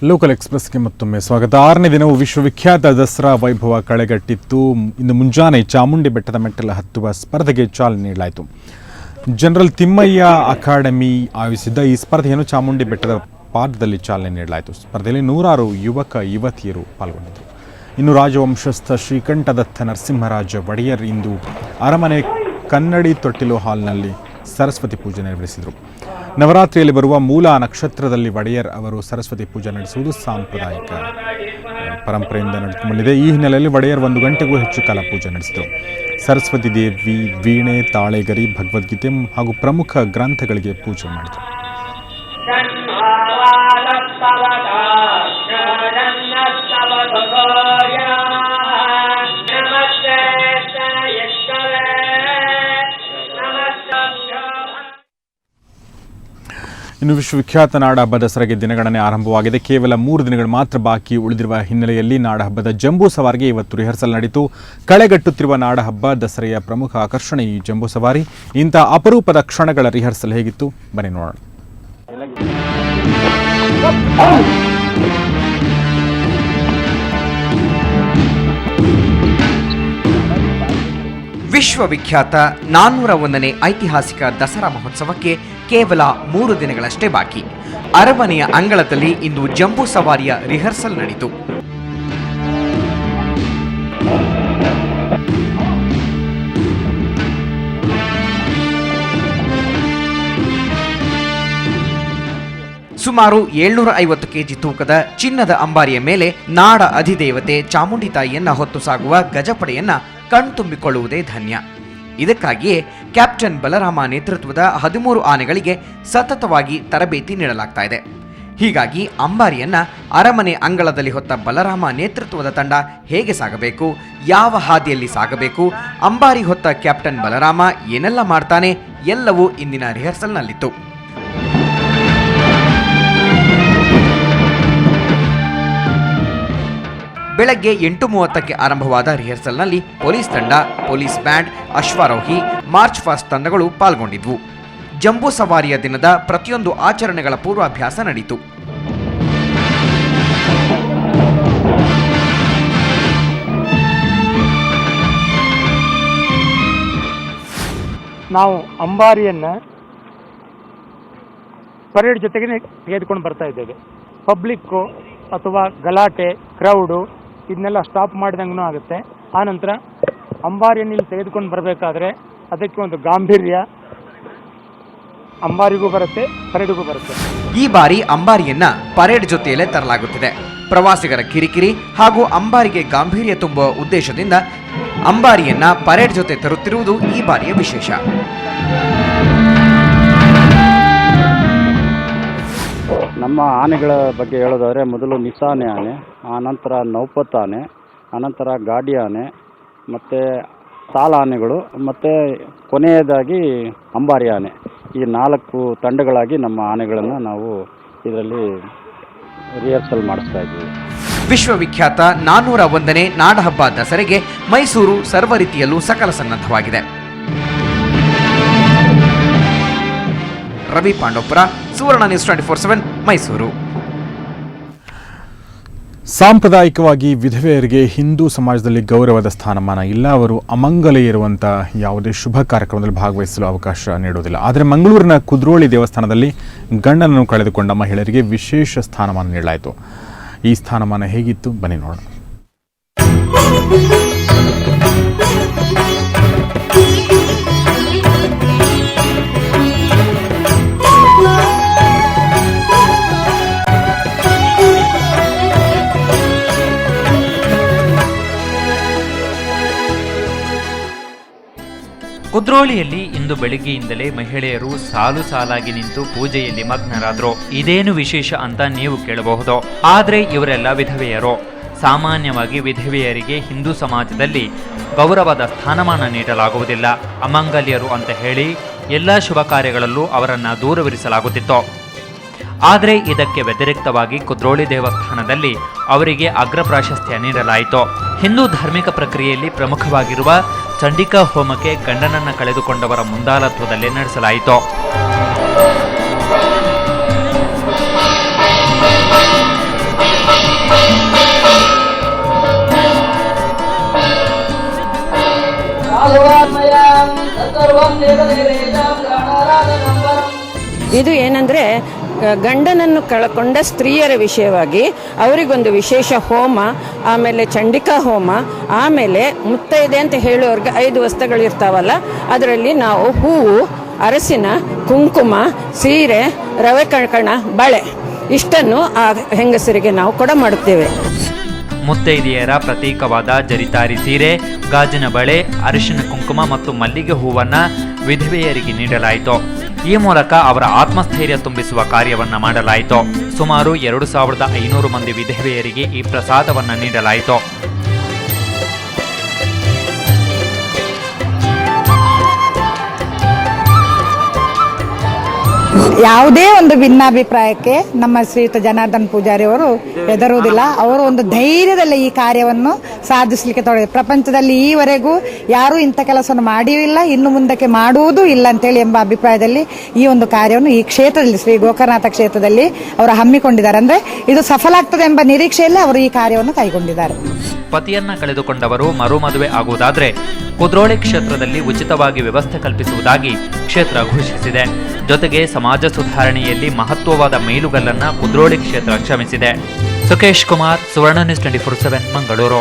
Local ಎಕ್ಸ್‌ಪ್ರೆಸ್‌ಗೆ ಮತ್ತೊಮ್ಮೆ ಸ್ವಾಗತ. 6ನೇ ದಿನವೂ ವಿಶ್ವವಿಖ್ಯಾತ ದಸರಾ ವೈಭವ ಕಳೆಗಟ್ಟಿತ್ತು. ಇಂದು ಮುಂಜಾನೆ ಚಾಮುಂಡಿ ಬೆಟ್ಟದ ಮೆಟ್ಟಲು ಹತ್ತುವ ಸ್ಪರ್ಧೆಗೆ ಚಾಲನೆ ನೀಡಲಾಯಿತು. ಜನರಲ್ ತಿಮ್ಮಯ್ಯ ಅಕಾಡೆಮಿ ಆಯೋಜಿಸಿದ್ದ ಈ ಸ್ಪರ್ಧೆಯನ್ನು ಚಾಮುಂಡಿ ಬೆಟ್ಟದ ಪಾದದಲ್ಲಿ ಚಾಲನೆ ನೀಡಲಾಯಿತು. ಸ್ಪರ್ಧೆಯಲ್ಲಿ ನೂರಾರು ಯುವಕ ಯುವತಿಯರು ಪಾಲ್ಗೊಂಡಿದ್ದರು. ಇನ್ನು ರಾಜವಂಶಸ್ಥ ಶ್ರೀಕಂಠದತ್ತ ನರಸಿಂಹರಾಜ ಒಡೆಯರ್ ಇಂದು ಅರಮನೆ ಕನ್ನಡಿ ತೊಟ್ಟಿಲು ಹಾಲ್ನಲ್ಲಿ ಸರಸ್ವತಿ ಪೂಜೆ ನೆರವೇರಿಸಿದರು. ನವರಾತ್ರಿಯಲ್ಲಿ ಬರುವ ಮೂಲ ನಕ್ಷತ್ರದಲ್ಲಿ ಒಡೆಯರ್ ಅವರು ಸರಸ್ವತಿ ಪೂಜೆ ನಡೆಸುವುದು ಸಾಂಪ್ರದಾಯಿಕ ಪರಂಪರೆಯಿಂದ ನಡೆದುಕೊಂಡು ಬಂದಿದೆ. ಈ ಹಿನ್ನೆಲೆಯಲ್ಲಿ ಒಡೆಯರ್ 1 ಗಂಟೆಗೂ ಹೆಚ್ಚು ಕಾಲ ಪೂಜೆ ನಡೆಸಿದರು. ಸರಸ್ವತಿ ದೇವಿ ವೀಣೆ, ತಾಳೆಗರಿ, ಭಗವದ್ಗೀತೆ ಹಾಗೂ ಪ್ರಮುಖ ಗ್ರಂಥಗಳಿಗೆ ಪೂಜೆ ಮಾಡಿದರು. ಇನ್ನು ವಿಶ್ವವಿಖ್ಯಾತ ನಾಡಹಬ್ಬ ದಸರಾಗೆ ದಿನಗಣನೆ ಆರಂಭವಾಗಿದೆ. ಕೇವಲ 3 ದಿನಗಳು ಮಾತ್ರ ಬಾಕಿ ಉಳಿದಿರುವ ಹಿನ್ನೆಲೆಯಲ್ಲಿ ನಾಡಹಬ್ಬದ ಜಂಬೂ ಸವಾರಿಗೆ ಇವತ್ತು ರಿಹರ್ಸಲ್ ನಡೆಯಿತು. ಕಳೆಗಟ್ಟುತ್ತಿರುವ ನಾಡಹಬ್ಬ ದಸರೆಯ ಪ್ರಮುಖ ಆಕರ್ಷಣೆ ಈ ಜಂಬೂ ಸವಾರಿ. ಇಂಥ ಅಪರೂಪದ ಕ್ಷಣಗಳ ರಿಹರ್ಸಲ್ ಹೇಗಿತ್ತು ಬನ್ನಿ ನೋಡೋಣ. ವಿಶ್ವವಿಖ್ಯಾತ 401ನೇ ಐತಿಹಾಸಿಕ ದಸರಾ ಮಹೋತ್ಸವಕ್ಕೆ ಕೇವಲ 3 ದಿನಗಳಷ್ಟೇ ಬಾಕಿ. ಅರಮನೆಯ ಅಂಗಳದಲ್ಲಿ ಇಂದು ಜಂಬೂ ಸವಾರಿಯ ರಿಹರ್ಸಲ್ ನಡೆಯಿತು. ಸುಮಾರು 750 ಕೆಜಿ ತೂಕದ ಚಿನ್ನದ ಅಂಬಾರಿಯ ಮೇಲೆ ನಾಡ ಅಧಿದೇವತೆ ಚಾಮುಂಡಿ ತಾಯಿಯನ್ನ ಹೊತ್ತು ಸಾಗುವ ಗಜಪಡೆಯನ್ನ ಕಣ್ತುಂಬಿಕೊಳ್ಳುವುದೇ ಧನ್ಯ. ಇದಕ್ಕಾಗಿಯೇ ಕ್ಯಾಪ್ಟನ್ ಬಲರಾಮ ನೇತೃತ್ವದ 13 ಆನೆಗಳಿಗೆ ಸತತವಾಗಿ ತರಬೇತಿ ನೀಡಲಾಗ್ತಾ ಇದೆ. ಹೀಗಾಗಿ ಅಂಬಾರಿಯನ್ನ ಅರಮನೆ ಅಂಗಳದಲ್ಲಿ ಹೊತ್ತ ಬಲರಾಮ ನೇತೃತ್ವದ ತಂಡ ಹೇಗೆ ಸಾಗಬೇಕು, ಯಾವ ಹಾದಿಯಲ್ಲಿ ಸಾಗಬೇಕು, ಅಂಬಾರಿ ಹೊತ್ತ ಕ್ಯಾಪ್ಟನ್ ಬಲರಾಮ ಏನೆಲ್ಲ ಮಾಡ್ತಾನೆ, ಎಲ್ಲವೂ ಇಂದಿನ ರಿಹರ್ಸಲ್ನಲ್ಲಿತ್ತು. ಬೆಳಗ್ಗೆ 8:30ಕ್ಕೆ ಆರಂಭವಾದ ರಿಹರ್ಸಲ್ನಲ್ಲಿ ಪೊಲೀಸ್ ತಂಡ, ಪೊಲೀಸ್ ಬ್ಯಾಂಡ್, ಅಶ್ವಾರೋಹಿ, ಮಾರ್ಚ್ ಫಾಸ್ಟ್ ತಂಡಗಳು ಪಾಲ್ಗೊಂಡಿದ್ವು. ಜಂಬೂ ಸವಾರಿಯ ದಿನದ ಪ್ರತಿಯೊಂದು ಆಚರಣೆಗಳ ಪೂರ್ವಾಭ್ಯಾಸ ನಡೆಯಿತು. ನಾವು ಅಂಬಾರಿಯನ್ನ ಪರೇಡ್ ಜೊತೆಗೆ ತೆಗೆದುಕೊಂಡು ಬರ್ತಾ ಇದ್ದೇವೆ. ಪಬ್ಲಿಕ್ಕು ಅಥವಾ ಗಲಾಟೆ, ಕ್ರೌಡು ಇದನ್ನೆಲ್ಲ ಸ್ಟಾಪ್ ಮಾಡಿದಂಗೂ ಆಗುತ್ತೆ. ಆನಂತರ ಅಂಬಾರಿಯನ್ನು ಇಲ್ಲಿ ತೆಗೆದುಕೊಂಡು ಬರಬೇಕಾದ್ರೆ ಅದಕ್ಕೆ ಒಂದು ಗಾಂಭೀರ್ಯ ಅಂಬಾರಿಗೂ ಬರುತ್ತೆ, ಪರೇಡ್ಗೂ ಬರುತ್ತೆ. ಈ ಬಾರಿ ಅಂಬಾರಿಯನ್ನ ಪರೇಡ್ ಜೊತೆಯಲ್ಲೇ ತರಲಾಗುತ್ತಿದೆ. ಪ್ರವಾಸಿಗರ ಕಿರಿಕಿರಿ ಹಾಗೂ ಅಂಬಾರಿಗೆ ಗಾಂಭೀರ್ಯ ತುಂಬುವ ಉದ್ದೇಶದಿಂದ ಅಂಬಾರಿಯನ್ನ ಪರೇಡ್ ಜೊತೆ ತರುತ್ತಿರುವುದು ಈ ಬಾರಿಯ ವಿಶೇಷ. ನಮ್ಮ ಆನೆಗಳ ಬಗ್ಗೆ ಹೇಳೋದಾದರೆ ಮೊದಲು ನಿಸಾನೆ ಆನೆ, ಆನಂತರ ನೌಪತ್ ಆನೆ, ಅನಂತರ ಗಾಡಿ ಆನೆ, ಮತ್ತು ಸಾಲ ಆನೆಗಳು, ಮತ್ತು ಕೊನೆಯದಾಗಿ ಅಂಬಾರಿ ಆನೆ. ಈ 4 ತಂಡಗಳಾಗಿ ನಮ್ಮ ಆನೆಗಳನ್ನು ನಾವು ಇದರಲ್ಲಿ ರಿಹರ್ಸಲ್ ಮಾಡಿಸ್ತಾ ಇದ್ದೀವಿ. ವಿಶ್ವವಿಖ್ಯಾತ 401ನೇ ನಾಡಹಬ್ಬ ದಸರೆಗೆ ಮೈಸೂರು ಸರ್ವ ರೀತಿಯಲ್ಲೂ ಸಕಲ ಸನ್ನದ್ಧವಾಗಿದೆ. ರವಿ ಪಾಂಡವಪುರ, ಸುವರ್ಣ ನ್ಯೂಸ್ 24/7 ಮೈಸೂರು. ಸಾಂಪ್ರದಾಯಿಕವಾಗಿ ವಿಧವೆಯರಿಗೆ ಹಿಂದೂ ಸಮಾಜದಲ್ಲಿ ಗೌರವದ ಸ್ಥಾನಮಾನ ಇಲ್ಲ. ಅವರು ಅಮಂಗಲೆಯಿರುವಂಥ ಯಾವುದೇ ಶುಭ ಕಾರ್ಯಕ್ರಮದಲ್ಲಿ ಭಾಗವಹಿಸಲು ಅವಕಾಶ ನೀಡುವುದಿಲ್ಲ. ಆದರೆ ಮಂಗಳೂರಿನ ಕುದ್ರೋಳಿ ದೇವಸ್ಥಾನದಲ್ಲಿ ಗಂಡನನ್ನು ಕಳೆದುಕೊಂಡ ಮಹಿಳೆಯರಿಗೆ ವಿಶೇಷ ಸ್ಥಾನಮಾನ ನೀಡಲಾಯಿತು. ಈ ಸ್ಥಾನಮಾನ ಹೇಗಿತ್ತು ಬನ್ನಿ ನೋಡೋಣ. ಕುದ್ರೋಳಿಯಲ್ಲಿ ಇಂದು ಬೆಳಿಗ್ಗೆಯಿಂದಲೇ ಮಹಿಳೆಯರು ಸಾಲು ಸಾಲಾಗಿ ನಿಂತು ಪೂಜೆಯಲ್ಲಿ ಮಗ್ನರಾದ್ರು. ಇದೇನು ವಿಶೇಷ ಅಂತ ನೀವು ಕೇಳಬಹುದು. ಆದ್ರೆ ಇವರೆಲ್ಲ ವಿಧವೆಯರು. ಸಾಮಾನ್ಯವಾಗಿ ವಿಧವೆಯರಿಗೆ ಹಿಂದೂ ಸಮಾಜದಲ್ಲಿ ಗೌರವದ ಸ್ಥಾನಮಾನ ನೀಡಲಾಗುವುದಿಲ್ಲ. ಅಮಂಗಲ್ಯರು ಅಂತ ಹೇಳಿ ಎಲ್ಲ ಶುಭ ಕಾರ್ಯಗಳಲ್ಲೂ ಅವರನ್ನು ದೂರವಿರಿಸಲಾಗುತ್ತಿತ್ತು. ಆದರೆ ಇದಕ್ಕೆ ವ್ಯತಿರಿಕ್ತವಾಗಿ ಕುದ್ರೋಳಿ ದೇವಸ್ಥಾನದಲ್ಲಿ ಅವರಿಗೆ ಅಗ್ರ ಪ್ರಾಶಸ್ತ್ಯ ನೀಡಲಾಯಿತು. ಹಿಂದೂ ಧಾರ್ಮಿಕ ಪ್ರಕ್ರಿಯೆಯಲ್ಲಿ ಪ್ರಮುಖವಾಗಿರುವ ಚಂಡಿಕಾ ಹೋಮಕ್ಕೆ ಗಂಡನನ್ನು ಕಳೆದುಕೊಂಡವರ ಮುಂದಾಳತ್ವದಲ್ಲೇ ನಡೆಸಲಾಯಿತು. ಇದು ಏನಂದರೆ ಗಂಡನನ್ನು ಕಳಕೊಂಡ ಸ್ತ್ರೀಯರ ವಿಷಯವಾಗಿ ಅವರಿಗೊಂದು ವಿಶೇಷ ಹೋಮ, ಆಮೇಲೆ ಚಂಡಿಕಾ ಹೋಮ, ಆಮೇಲೆ ಮುತ್ತೈದೆ ಅಂತ ಹೇಳುವವ್ರಿಗೆ 5 ವಸ್ತುಗಳಿರ್ತಾವಲ್ಲ, ಅದರಲ್ಲಿ ನಾವು ಹೂವು, ಅರಸಿನ, ಕುಂಕುಮ, ಸೀರೆ, ರವೆ ಕಣಕಣ, ಬಳೆ ಇಷ್ಟನ್ನು ಆ ಹೆಂಗಸರಿಗೆ ನಾವು ಕೊಡ ಮಾಡುತ್ತೇವೆ. ಮುತ್ತೈದೆಯರ ಪ್ರತೀಕವಾದ ಜರಿತಾರಿ ಸೀರೆ, ಗಾಜಿನ ಬಳೆ, ಅರಿಶಿನ ಕುಂಕುಮ ಮತ್ತು ಮಲ್ಲಿಗೆ ಹೂವನ್ನ ವಿಧವೆಯರಿಗೆ ನೀಡಲಾಯಿತು. ಈ ಮೂಲಕ ಅವರ ಆತ್ಮಸ್ಥೈರ್ಯ ತುಂಬಿಸುವ ಕಾರ್ಯವನ್ನ ಮಾಡಲಾಯಿತು. ಸುಮಾರು 2500 ಮಂದಿ ವಿಧವೆಯರಿಗೆ ಈ ಪ್ರಸಾದವನ್ನ ನೀಡಲಾಯಿತು. ಯಾವುದೇ ಒಂದು ಭಿನ್ನಾಭಿಪ್ರಾಯಕ್ಕೆ ನಮ್ಮ ಶ್ರೀಯುತ ಜನಾರ್ದನ್ ಪೂಜಾರಿ ಅವರು ಹೆದರುವುದಿಲ್ಲ. ಅವರು ಒಂದು ಧೈರ್ಯದಲ್ಲಿ ಈ ಕಾರ್ಯವನ್ನು ಸಾಧಿಸಲಿಕ್ಕೆ ತೊಡಗಿದೆ. ಪ್ರಪಂಚದಲ್ಲಿ ಈವರೆಗೂ ಯಾರೂ ಇಂಥ ಕೆಲಸವನ್ನು ಮಾಡಿಯೂ ಇಲ್ಲ, ಇನ್ನು ಮುಂದಕ್ಕೆ ಮಾಡುವುದೂ ಇಲ್ಲ ಅಂತೇಳಿ ಎಂಬ ಅಭಿಪ್ರಾಯದಲ್ಲಿ ಈ ಒಂದು ಕಾರ್ಯವನ್ನು ಈ ಕ್ಷೇತ್ರದಲ್ಲಿ, ಶ್ರೀ ಗೋಕರ್ಣನಾಥ ಕ್ಷೇತ್ರದಲ್ಲಿ ಅವರು ಹಮ್ಮಿಕೊಂಡಿದ್ದಾರೆ. ಅಂದ್ರೆ ಇದು ಸಫಲ ಆಗ್ತದೆ ಎಂಬ ನಿರೀಕ್ಷೆಯಲ್ಲಿ ಅವರು ಈ ಕಾರ್ಯವನ್ನು ಕೈಗೊಂಡಿದ್ದಾರೆ. ಪತಿಯನ್ನ ಕಳೆದುಕೊಂಡವರು ಮರು ಮದುವೆ ಆಗುವುದಾದ್ರೆ ಕುದ್ರೋಳಿ ಕ್ಷೇತ್ರದಲ್ಲಿ ಉಚಿತವಾಗಿ ವ್ಯವಸ್ಥೆ ಕಲ್ಪಿಸುವುದಾಗಿ ಕ್ಷೇತ್ರ ಘೋಷಿಸಿದೆ. ಜೊತೆಗೆ ಸಮಾಜ ಸುಧಾರಣೆಯಲ್ಲಿ ಮಹತ್ವವಾದ ಮೈಲುಗಲ್ಲನ್ನ ಕುದ್ರೋಳಿ ಕ್ಷೇತ್ರ ಶ್ರಮಿಸಿದೆ. ಸುಖೇಶ್ ಕುಮಾರ್, ಸುವರ್ಣ ನ್ಯೂಸ್ 24/7 ಮಂಗಳೂರು.